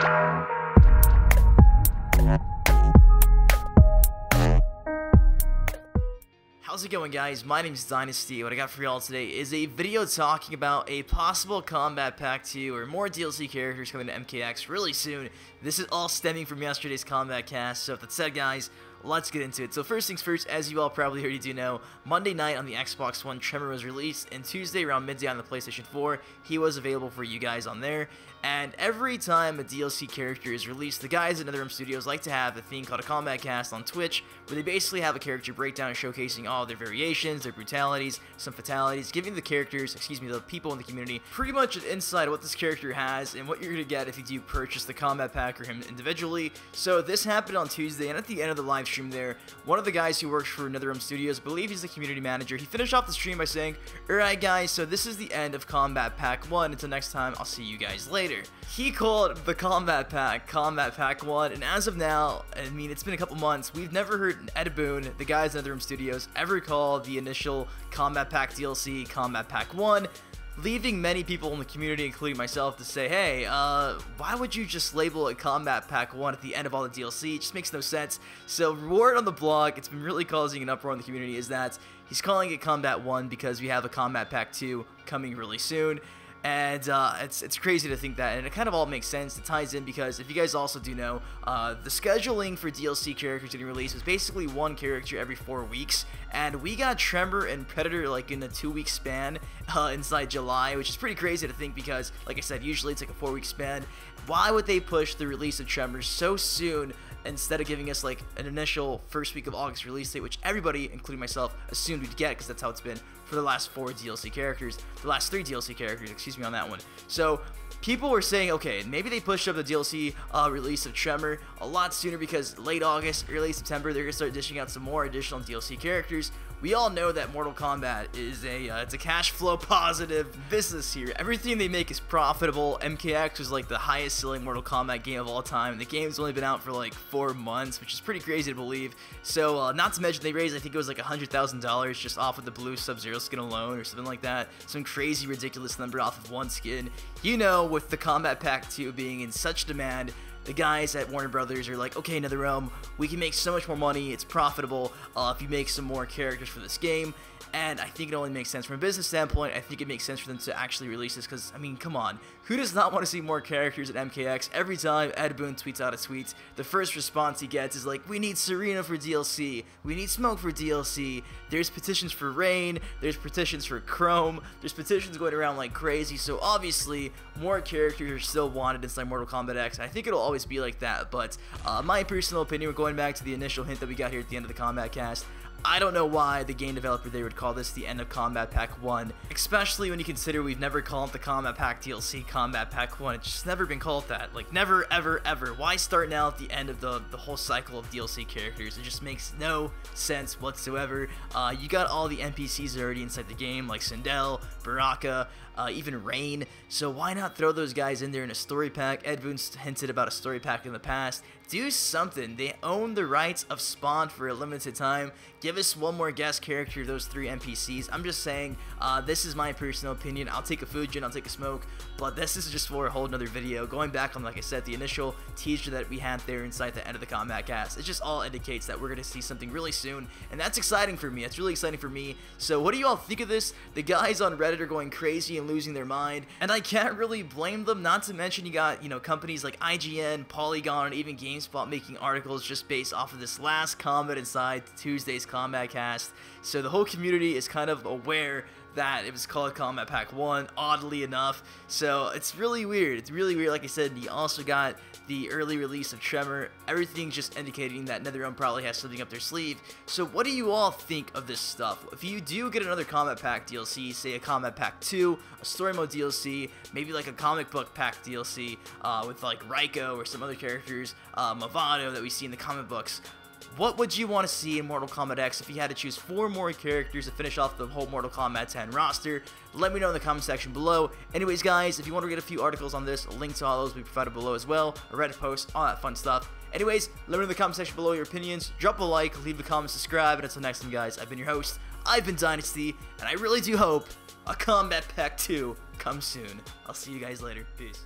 How's it going, guys? My name is Dynasty. What I got for y'all today is a video talking about a possible Kombat Pack 2 or more DLC characters coming to MKX really soon. This is all stemming from yesterday's Kombat cast, so with that said, guys, let's get into it. So first things first, as you all probably already do know, Monday night on the Xbox One, Tremor was released, and Tuesday around midday on the PlayStation 4, he was available for you guys on there. And every time a DLC character is released, the guys at NetherRealm Studios like to have a thing called a Kombat Cast on Twitch, where they basically have a character breakdown showcasing all their variations, their brutalities, some fatalities, giving the characters, the people in the community, pretty much an insight of what this character has and what you're going to get if you do purchase the Kombat Pack or him individually. So this happened on Tuesday, and at the end of the live stream there, one of the guys who works for NetherRealm Studios, I believe he's the community manager, he finished off the stream by saying, "Alright guys, so this is the end of Kombat Pack 1, until next time, I'll see you guys later." He called the Kombat Pack 1, and as of now, I mean, it's been a couple months, we've never heard Ed Boon, the guys at NetherRealm Studios, ever call the initial Kombat Pack DLC Kombat Pack 1, leaving many people in the community, including myself, to say, hey, why would you just label it Kombat Pack 1 at the end of all the DLC? It just makes no sense. So, word on the blog, it's been really causing an uproar in the community, is that he's calling it Kombat 1 because we have a Kombat Pack 2 coming really soon. And it's crazy to think that, and it kind of all makes sense. It ties in because if you guys also do know, the scheduling for DLC characters getting released is basically one character every 4 weeks, and we got Tremor and Predator like in a 2-week span inside July, which is pretty crazy to think because, like I said, usually it's like a 4-week span. Why would they push the release of Tremor so soon instead of giving us like an initial first week of August release date, which everybody, including myself, assumed we'd get because that's how it's been for the last 4 DLC characters, the last 3 DLC characters, excuse me, on that one. So people were saying, okay, maybe they pushed up the DLC release of Tremor a lot sooner because late August, early September, they're going to start dishing out some more additional DLC characters. We all know that Mortal Kombat is it's a cash flow positive business here. Everything they make is profitable. MKX was like the highest selling Mortal Kombat game of all time. The game's only been out for like 4 months, which is pretty crazy to believe. So not to mention they raised, I think it was like $100,000 just off of the blue Sub-Zero skin alone or something like that. Some crazy ridiculous number off of one skin. You know, with the Kombat Pack 2 being in such demand, the guys at Warner Brothers are like, okay, NetherRealm, we can make so much more money, it's profitable if you make some more characters for this game. And I think it only makes sense from a business standpoint. I think it makes sense for them to actually release this because, I mean, come on. Who does not want to see more characters at MKX? Every time Ed Boon tweets out a tweet, the first response he gets is like, we need Serena for DLC. We need Smoke for DLC. There's petitions for Rain. There's petitions for Chrome. There's petitions going around like crazy. So obviously, more characters are still wanted inside Mortal Kombat X. I think it'll always be like that. But my personal opinion, we're going back to the initial hint that we got here at the end of the Kombat cast. I don't know why the game developer there would call this the end of Kombat Pack 1, especially when you consider we've never called the Kombat Pack DLC Kombat Pack 1. It's just never been called that. Like, never, ever, ever. Why start now at the end of the whole cycle of DLC characters? It just makes no sense whatsoever. You got all the NPCs already inside the game, like Sindel, Baraka, even Rain, so why not throw those guys in there in a story pack? Ed Boon's hinted about a story pack in the past. Do something. They own the rights of Spawn for a limited time. Give us one more guest character of those 3 NPCs. I'm just saying, this is my personal opinion. I'll take a Fujin, I'll take a Smoke, but this is just for a whole nother video. Going back on, like I said, the initial teaser that we had there inside the end of the Kombat cast, it just all indicates that we're going to see something really soon, and that's exciting for me. It's really exciting for me. So what do you all think of this? The guys on Reddit are going crazy and losing their mind, and I can't really blame them. Not to mention you got, companies like IGN, Polygon, and even Gamespot making articles just based off of this last comment inside Tuesday's Kombat cast. So the whole community is kind of aware that it was called Kombat Pack 1, oddly enough. So it's really weird. It's really weird. Like I said, you also got the early release of Tremor. Everything's just indicating that NetherRealm probably has something up their sleeve. So what do you all think of this stuff? If you do get another Kombat Pack DLC, say a Kombat Pack 2, a Story Mode DLC, maybe like a Comic Book Pack DLC with like Raiko or some other characters, Movado that we see in the comic books, what would you want to see in Mortal Kombat X if you had to choose 4 more characters to finish off the whole Mortal Kombat 10 roster? Let me know in the comment section below. Anyways, guys, if you want to get a few articles on this, a link to all those will be provided below as well, a Reddit post, all that fun stuff. Anyways, let me know in the comment section below your opinions, drop a like, leave a comment, subscribe, and until next time, guys, I've been your host, I've been Dynasty, and I really do hope a Kombat Pack 2 comes soon. I'll see you guys later. Peace.